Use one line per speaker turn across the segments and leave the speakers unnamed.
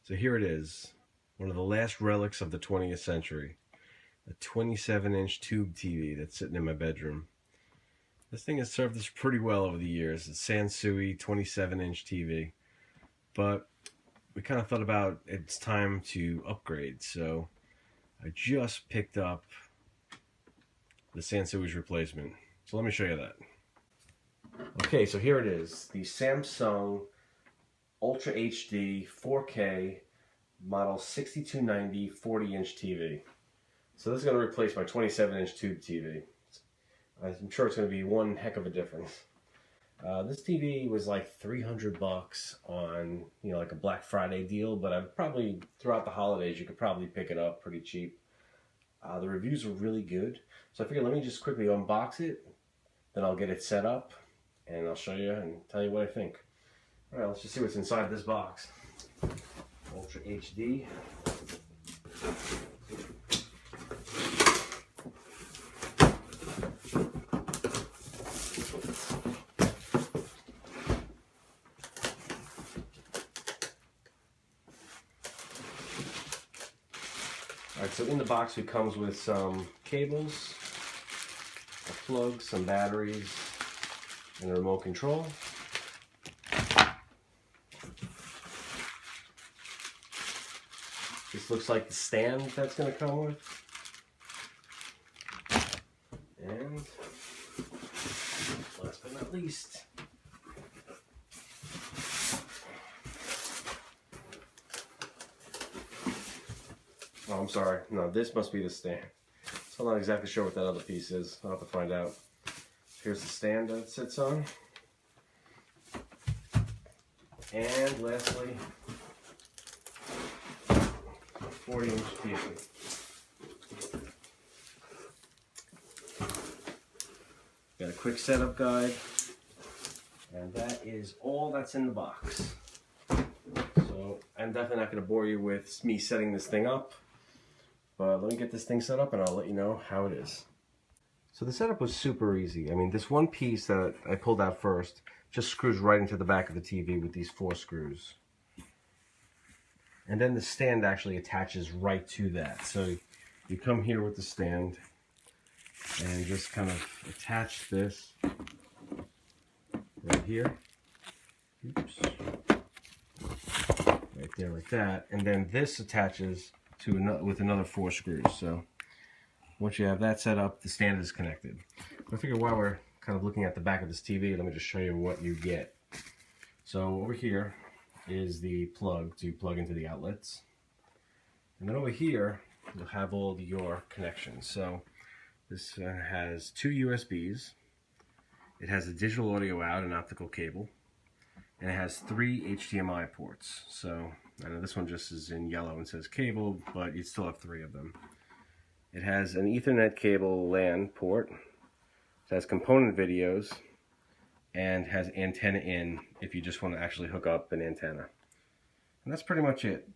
So here it is, one of the last relics of the 20th century. A 27-inch tube TV that's sitting in my bedroom. This thing has served us pretty well over the years. It's a Sansui 27-inch TV. But we kind of thought about it's time to upgrade. So I just picked up the Sansui's replacement. So let me show you that. Okay, so here it is. The Samsung Ultra HD 4K model 6290 40-inch TV. So this is going to replace my 27-inch tube TV. I'm sure it's going to be one heck of a difference. This TV was like $300 on, like a Black Friday deal, but I've probably, throughout the holidays, you could probably pick it up pretty cheap. The reviews are really good. So I figured let me just quickly unbox it, then I'll get it set up, and I'll show you and tell you what I think. All right, let's just see what's inside this box. Ultra HD. Alright, so in the box it comes with some cables, a plug, some batteries, and a remote control. This looks like the stand that's going to come with. And last but not least, oh, I'm sorry. No, this must be the stand. So I'm not exactly sure what that other piece is. I'll have to find out. Here's the stand that it sits on. And lastly, 40-inch TV. Got a quick setup guide. And that is all that's in the box. So I'm definitely not going to bore you with me setting this thing up. But let me get this thing set up and I'll let you know how it is. So the setup was super easy. I mean, this one piece that I pulled out first just screws right into the back of the TV with these 4 screws. And then the stand actually attaches right to that. So you come here with the stand and just kind of attach this right here. Oops. Right there like that. And then this attaches with another 4 screws. So once you have that set up, the stand is connected. I figure while we're kind of looking at the back of this TV, let me just show you what you get. So over here is the plug to plug into the outlets. And then over here, you'll have all your connections. So this has 2 USBs. It has a digital audio out, an optical cable. And it has 3 HDMI ports. So I know this one just is in yellow and says cable, but you still have 3 of them. It has an Ethernet cable LAN port. It has component videos and has antenna in if you just want to actually hook up an antenna. And that's pretty much it.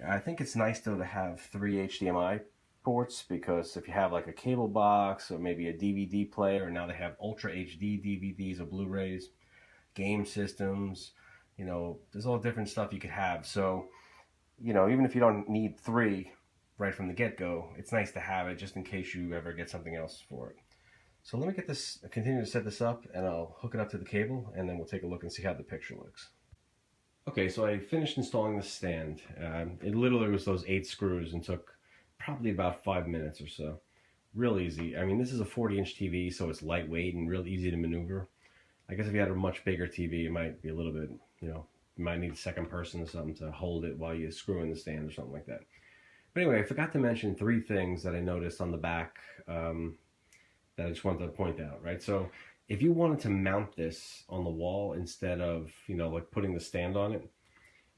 I think it's nice though to have 3 HDMI ports, because if you have like a cable box or maybe a DVD player, and now they have Ultra HD DVDs or Blu-rays, game systems, there's all different stuff you could have. So, even if you don't need 3 right from the get-go, it's nice to have it just in case you ever get something else for it. So let me continue to set this up, and I'll hook it up to the cable, and then we'll take a look and see how the picture looks. Okay, so I finished installing the stand. It literally was those 8 screws and took probably about 5 minutes or so. Real easy. I mean, this is a 40-inch TV, so it's lightweight and real easy to maneuver. I guess if you had a much bigger TV, it might be a little bit, you might need a second person or something to hold it while you screw in the stand or something like that. But anyway, I forgot to mention 3 things that I noticed on the back that I just wanted to point out, right? So if you wanted to mount this on the wall instead of, like putting the stand on it,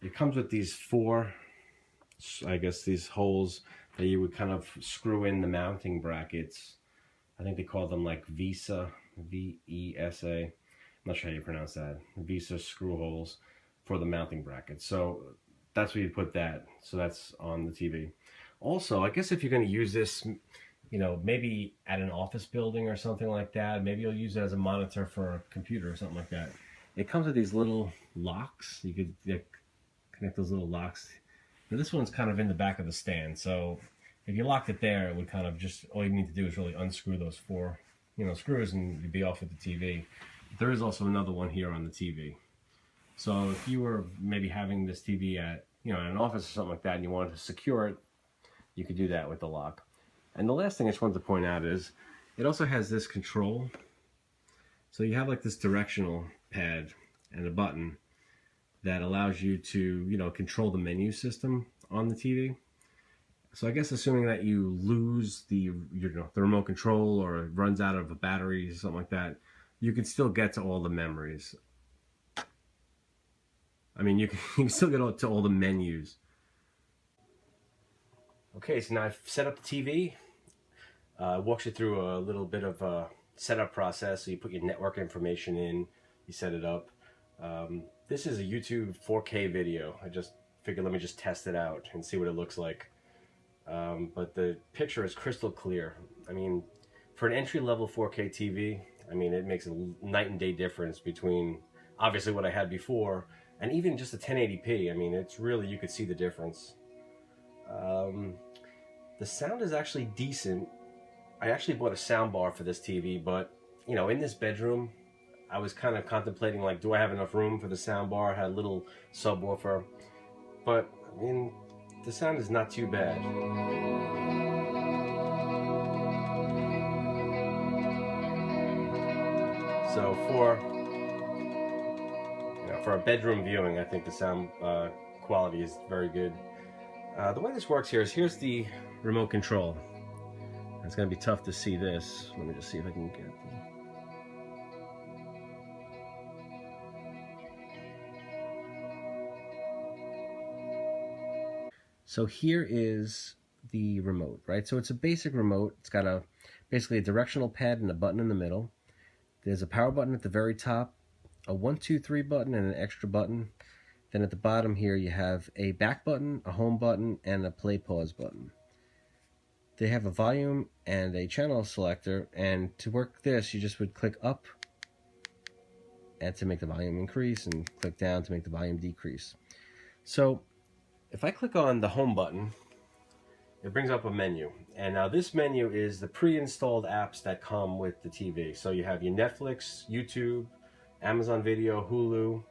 it comes with these 4, I guess, these holes that you would kind of screw in the mounting brackets. I think they call them like VESA, V-E-S-A. I'm not sure how you pronounce that. VESA screw holes for the mounting brackets. So that's where you put that. So that's on the TV. Also, I guess if you're going to use this, maybe at an office building or something like that, maybe you'll use it as a monitor for a computer or something like that. It comes with these little locks. You could connect those little locks. Now this one's kind of in the back of the stand, so if you locked it there, it would kind of just, all you need to do is really unscrew those four, screws, and you'd be off with the TV. There is also another one here on the TV. So if you were maybe having this TV at, in an office or something like that, and you wanted to secure it, you could do that with the lock. And the last thing I just wanted to point out is, it also has this control. So you have like this directional pad and a button that allows you to, control the menu system on the TV. So I guess assuming that you lose the remote control, or it runs out of a battery or something like that, you can still get to all the memories. I mean, you can still get to all the menus. Okay, so now I've set up the TV. Walks you through a little bit of a setup process. So you put your network information in, you set it up. This is a YouTube 4K video. I just figured let me just test it out and see what it looks like. But the picture is crystal clear. I mean, for an entry-level 4K TV, I mean, it makes a night and day difference between obviously what I had before and even just a 1080p. I mean, it's really, you could see the difference. The sound is actually decent. I actually bought a sound bar for this TV, but in this bedroom, I was kind of contemplating, like, do I have enough room for the sound bar? I had a little subwoofer, but I mean, the sound is not too bad. So for a bedroom viewing, I think the sound quality is very good. The way this works here is, here's the remote control. It's going to be tough to see this. Let me just see if I can get it. So here is the remote, right? So it's a basic remote. It's got basically a directional pad and a button in the middle. There's a power button at the very top, a 1, 2, 3 button, and an extra button. Then at the bottom here you have a back button, a home button, and a play pause button. They have a volume and a channel selector, and to work this you just would click up and to make the volume increase, and click down to make the volume decrease. So if I click on the home button, it brings up a menu, and now this menu is the pre-installed apps that come with the TV. So you have your Netflix, YouTube, Amazon Video, Hulu,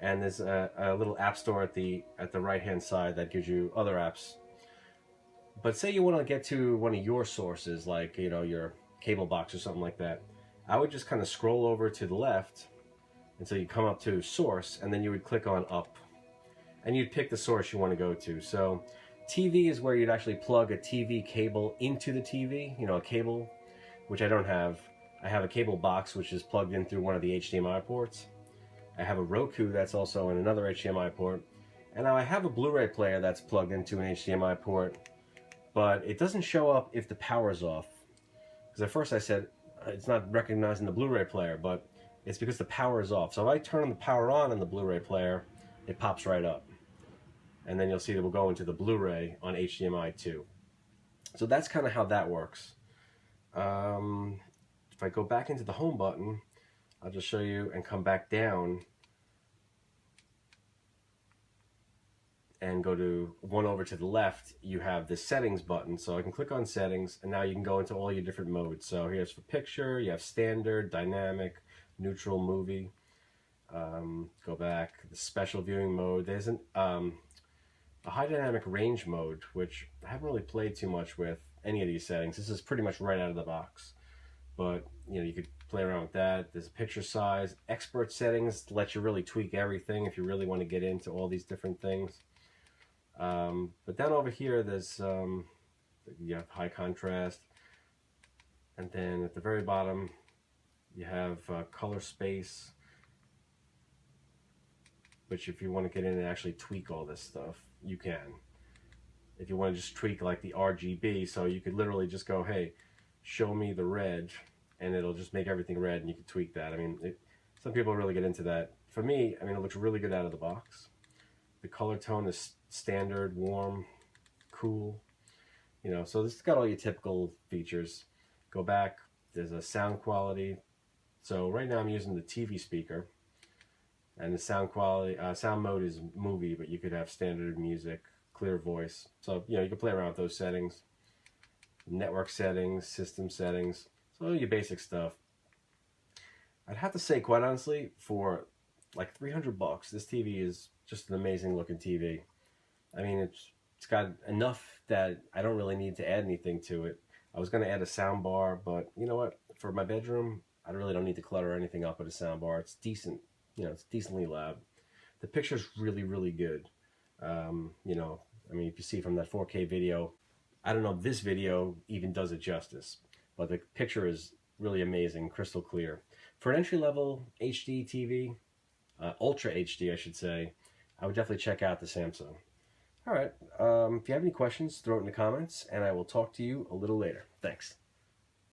and there's a little app store at the right hand side that gives you other apps. But say you want to get to one of your sources, like your cable box or something like that, I would just kind of scroll over to the left until you come up to source, and then you would click on up, and you'd pick the source you want to go to. So TV is where you'd actually plug a TV cable into the TV, a cable, which I don't have. I have a cable box which is plugged in through one of the HDMI ports. I have a Roku that's also in another HDMI port, and now I have a Blu-ray player that's plugged into an HDMI port, but it doesn't show up if the power's off. Because at first I said it's not recognizing the Blu-ray player, but it's because the power is off. So if I turn the power on in the Blu-ray player, it pops right up. And then you'll see that we'll go into the Blu-ray on HDMI 2. So that's kind of how that works. If I go back into the home button, I'll just show you and come back down and go to one over to the left. You have the settings button, so I can click on settings, and now you can go into all your different modes. So here's for picture, you have standard, dynamic, neutral, movie. Go back, the special viewing mode. There's a high dynamic range mode, which I haven't really played too much with any of these settings. This is pretty much right out of the box, but you could play around with that. There's a picture size, expert settings, let you really tweak everything if you really want to get into all these different things. But down over here, there's you have high contrast, and then at the very bottom you have color space, which if you want to get in and actually tweak all this stuff, you can. If you want to just tweak like the RGB, so you could literally just go, hey, show me the red, and it'll just make everything red, and you can tweak that. I mean, some people really get into that. For me, I mean, it looks really good out of the box. The color tone is standard, warm, cool. So this has got all your typical features. Go back, there's a sound quality. So right now I'm using the TV speaker. And the sound quality, sound mode is movie, but you could have standard music, clear voice. So, you know, you can play around with those settings. Network settings, system settings, so your basic stuff. I'd have to say, quite honestly, for like $300, this TV is just an amazing looking TV. I mean, it's got enough that I don't really need to add anything to it. I was going to add a sound bar, but you know what? For my bedroom, I really don't need to clutter anything up with a sound bar. It's decent, you know, it's decently loud. The picture's really, really good. You know, I mean, if you see from that 4K video, I don't know if this video even does it justice, but the picture is really amazing, crystal clear. For an entry-level HD TV, Ultra HD I should say, I would definitely check out the Samsung. All right, if you have any questions, throw it in the comments, and I will talk to you a little later. Thanks.